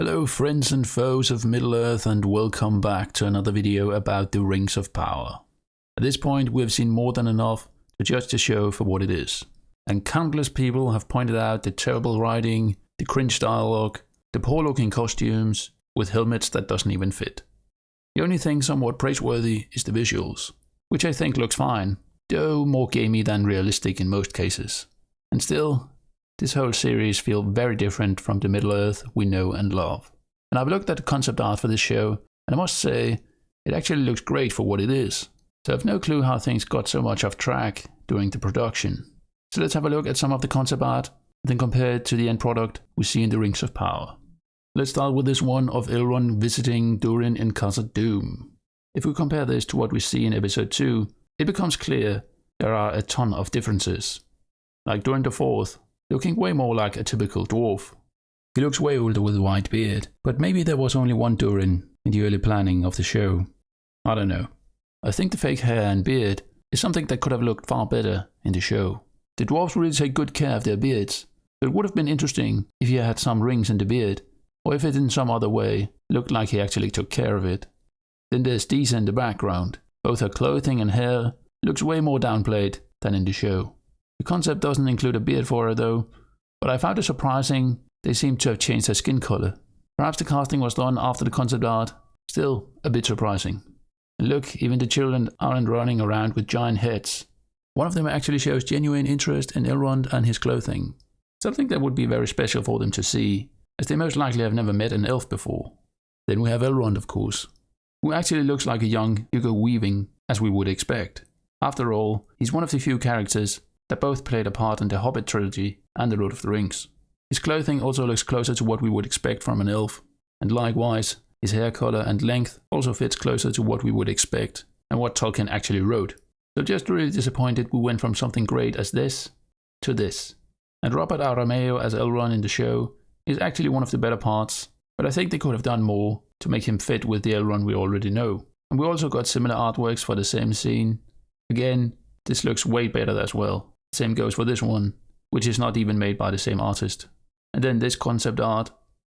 Hello friends and foes of Middle-earth, and welcome back to another video about the Rings of Power. At this point we have seen more than enough to judge the show for what it is. And countless people have pointed out the terrible writing, the cringe dialogue, the poor looking costumes, with helmets that doesn't even fit. The only thing somewhat praiseworthy is the visuals, which I think looks fine, though more gamey than realistic in most cases. And still, this whole series feels very different from the Middle-earth we know and love. And I've looked at the concept art for this show, and I must say, it actually looks great for what it is. So I have no clue how things got so much off track during the production. So let's have a look at some of the concept art, and then compare it to the end product we see in the Rings of Power. Let's start with this one of Elrond visiting Durin in Khazad Dûm. If we compare this to what we see in episode 2, it becomes clear there are a ton of differences. Like Durin IV, looking way more like a typical dwarf. He looks way older with a white beard, but maybe there was only one Durin in the early planning of the show. I don't know. I think the fake hair and beard is something that could have looked far better in the show. The dwarves really take good care of their beards, so it would have been interesting if he had some rings in the beard, or if it in some other way looked like he actually took care of it. Then there's Disa in the background. Both her clothing and hair looks way more downplayed than in the show. The concept doesn't include a beard for her though, but I found it surprising they seem to have changed her skin color. Perhaps the casting was done after the concept art, still a bit surprising. And look, even the children aren't running around with giant heads. One of them actually shows genuine interest in Elrond and his clothing, something that would be very special for them to see, as they most likely have never met an elf before. Then we have Elrond, of course, who actually looks like a young Hugo Weaving, as we would expect. After all, he's one of the few characters that both played a part in the Hobbit trilogy and the Lord of the Rings. His clothing also looks closer to what we would expect from an elf, and likewise, his hair color and length also fits closer to what we would expect and what Tolkien actually wrote. So just really disappointed we went from something great as this to this. And Robert Aramayo as Elrond in the show is actually one of the better parts, but I think they could have done more to make him fit with the Elrond we already know. And we also got similar artworks for the same scene. Again, this looks way better as well. Same goes for this one, which is not even made by the same artist. And then this concept art,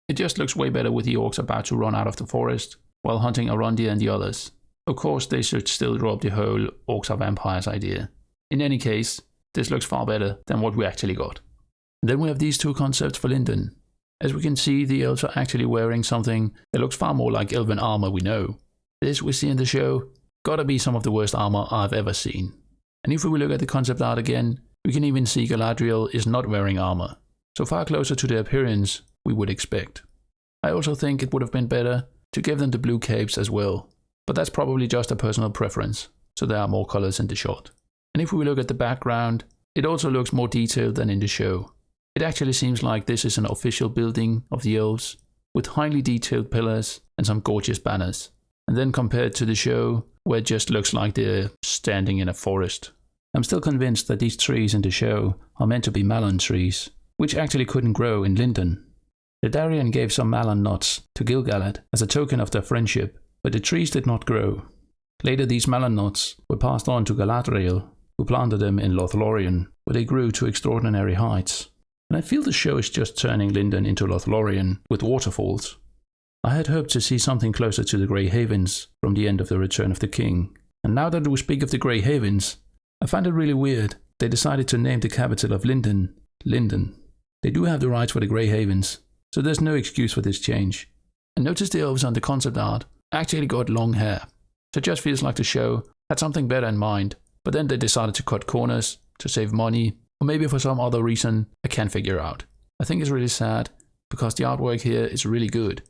it just looks way better with the orcs about to run out of the forest while hunting Arondir and the others. Of course, they should still drop the whole orcs are vampires idea. In any case, this looks far better than what we actually got. And then we have these two concepts for Lindon. As we can see, the elves are actually wearing something that looks far more like elven armor we know. This we see in the show gotta be some of the worst armor I've ever seen. And if we look at the concept art again, we can even see Galadriel is not wearing armor, so far closer to the appearance we would expect. I also think it would have been better to give them the blue capes as well, but that's probably just a personal preference, so there are more colors in the shot. And if we look at the background, it also looks more detailed than in the show. It actually seems like this is an official building of the elves, with highly detailed pillars and some gorgeous banners. And then compared to the show, where it just looks like they're standing in a forest. I'm still convinced that these trees in the show are meant to be melon trees, which actually couldn't grow in Lindon. The Darien gave some melon nuts to gil-galad as a token of their friendship, but the trees did not grow. Later these melon nuts were passed on to Galadriel, who planted them in Lothlorien, where they grew to extraordinary heights. And I feel the show is just turning Lindon into Lothlorien with waterfalls. I had hoped to see something closer to the Grey Havens from the end of the Return of the King. And now that we speak of the Grey Havens, I find it really weird they decided to name the capital of Lindon, Lindon. They do have the rights for the Grey Havens, so there's no excuse for this change. And notice the elves on the concept art actually got long hair. So it just feels like the show had something better in mind, but then they decided to cut corners to save money, or maybe for some other reason I can't figure out. I think it's really sad, because the artwork here is really good.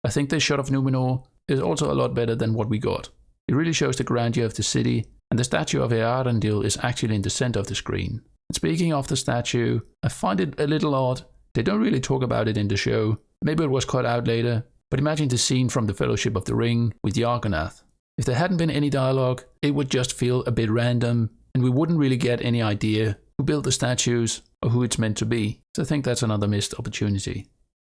I think this shot of Numenor is also a lot better than what we got. It really shows the grandeur of the city, and the statue of Eärendil is actually in the center of the screen. And speaking of the statue, I find it a little odd. They don't really talk about it in the show. Maybe it was cut out later, but imagine the scene from the Fellowship of the Ring with the Argonath. If there hadn't been any dialogue, it would just feel a bit random, and we wouldn't really get any idea who built the statues or who it's meant to be. So I think that's another missed opportunity.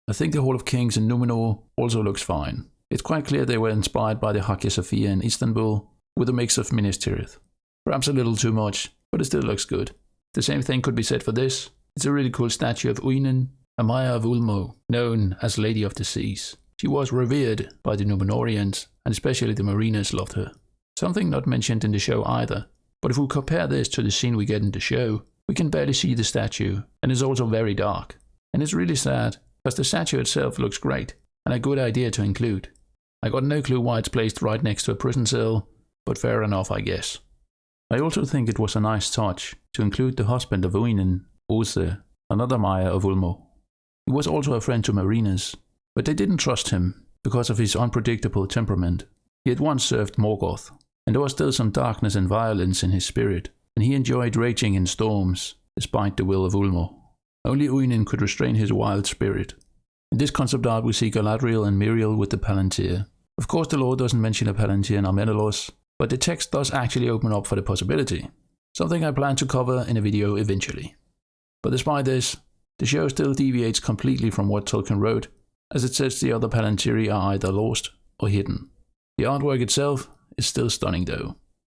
I think the Hall of Kings in Numenor also looks fine. It's quite clear they were inspired by the Hagia Sophia in Istanbul, with a mix of Minas Tirith. Perhaps a little too much, but it still looks good. The same thing could be said for this. It's a really cool statue of Uinen, a Maya of Ulmo, known as Lady of the Seas. She was revered by the Númenóreans, and especially the mariners loved her. Something not mentioned in the show either, but if we compare this to the scene we get in the show, we can barely see the statue, and it's also very dark. And it's really sad, because the statue itself looks great, and a good idea to include. I got no clue why it's placed right next to a prison cell, but fair enough, I guess. I also think it was a nice touch to include the husband of Uinen, Ose, another Maya of Ulmo. He was also a friend to mariners, but they didn't trust him because of his unpredictable temperament. He had once served Morgoth, and there was still some darkness and violence in his spirit, and he enjoyed raging in storms, despite the will of Ulmo. Only Uinen could restrain his wild spirit. In this concept art we see Galadriel and Miriel with the Palantir. Of course the lore doesn't mention a Palantir in ar-pharazon, but the text does actually open up for the possibility, something I plan to cover in a video eventually. But despite this, the show still deviates completely from what Tolkien wrote, as it says the other Palantiri are either lost or hidden. The artwork itself is still stunning though.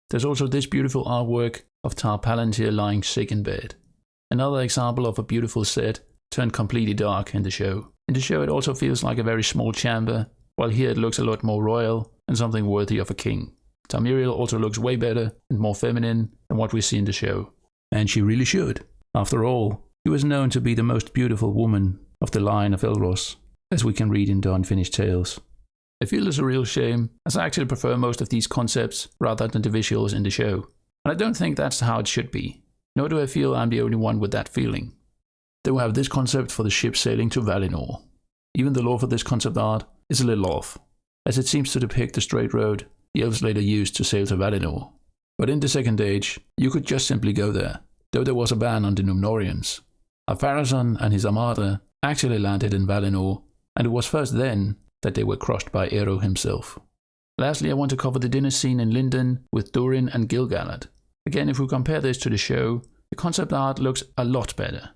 There's also this beautiful artwork of Tar-Palantir lying sick in bed. Another example of a beautiful set turned completely dark in the show. In the show it also feels like a very small chamber, while here it looks a lot more royal and something worthy of a king. Tar-miriel also looks way better and more feminine than what we see in the show. And she really should. After all, she was known to be the most beautiful woman of the line of Elros, as we can read in the Unfinished Tales. I feel it's a real shame, as I actually prefer most of these concepts rather than the visuals in the show. And I don't think that's how it should be, nor do I feel I'm the only one with that feeling. Then we have this concept for the ship sailing to Valinor. Even the lore for this concept art is a little off, as it seems to depict the straight road the elves later used to sail to Valinor. But in the Second Age, you could just simply go there, though there was a ban on the Númenóreans. Ar-pharazon and his armada actually landed in Valinor, and it was first then that they were crushed by Eru himself. Lastly, I want to cover the dinner scene in Lindon with Durin and gil-galad. Again, if we compare this to the show, the concept art looks a lot better,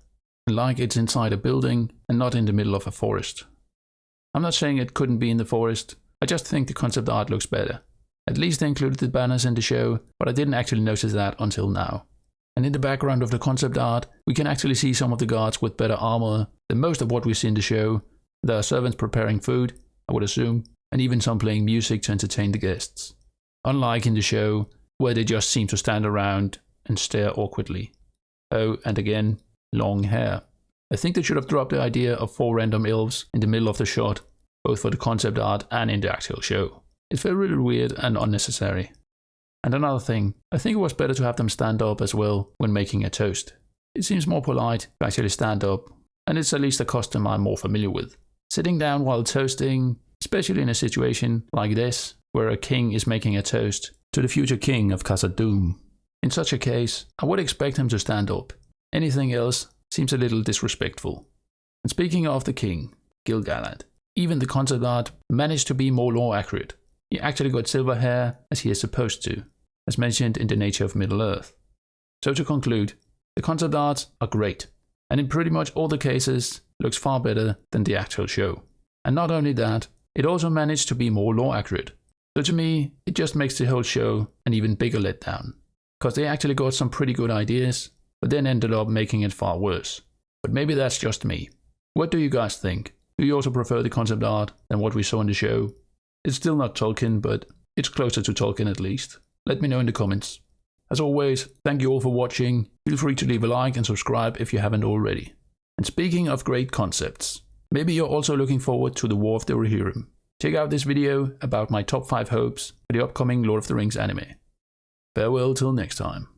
like it's inside a building and not in the middle of a forest. I'm not saying it couldn't be in the forest, I just think the concept art looks better. At least they included the banners in the show, but I didn't actually notice that until now. And in the background of the concept art, we can actually see some of the guards with better armor than most of what we see in the show. There are servants preparing food, I would assume, and even some playing music to entertain the guests. Unlike in the show, where they just seem to stand around and stare awkwardly. Oh, and again, long hair. I think they should have dropped the idea of 4 random elves in the middle of the shot, both for the concept art and in the actual show. It felt really weird and unnecessary. And another thing, I think it was better to have them stand up as well when making a toast. It seems more polite to actually stand up, and it's at least a custom I'm more familiar with. Sitting down while toasting, especially in a situation like this, where a king is making a toast to the future king of Khazad-dûm. In such a case, I would expect him to stand up. Anything else seems a little disrespectful. And speaking of the king, gil-galad, even the concept art managed to be more lore accurate. He actually got silver hair as he is supposed to, as mentioned in the Nature of Middle-earth. So to conclude, the concept arts are great, and in pretty much all the cases looks far better than the actual show. And not only that, it also managed to be more lore accurate. So to me, it just makes the whole show an even bigger letdown, because they actually got some pretty good ideas, but then ended up making it far worse. But maybe that's just me. What do you guys think? Do you also prefer the concept art than what we saw in the show? It's still not Tolkien, but it's closer to Tolkien at least. Let me know in the comments. As always, thank you all for watching. Feel free to leave a like and subscribe if you haven't already. And speaking of great concepts, maybe you're also looking forward to the War of the Rohirrim. Check out this video about my top 5 hopes for the upcoming Lord of the Rings anime. Farewell till next time.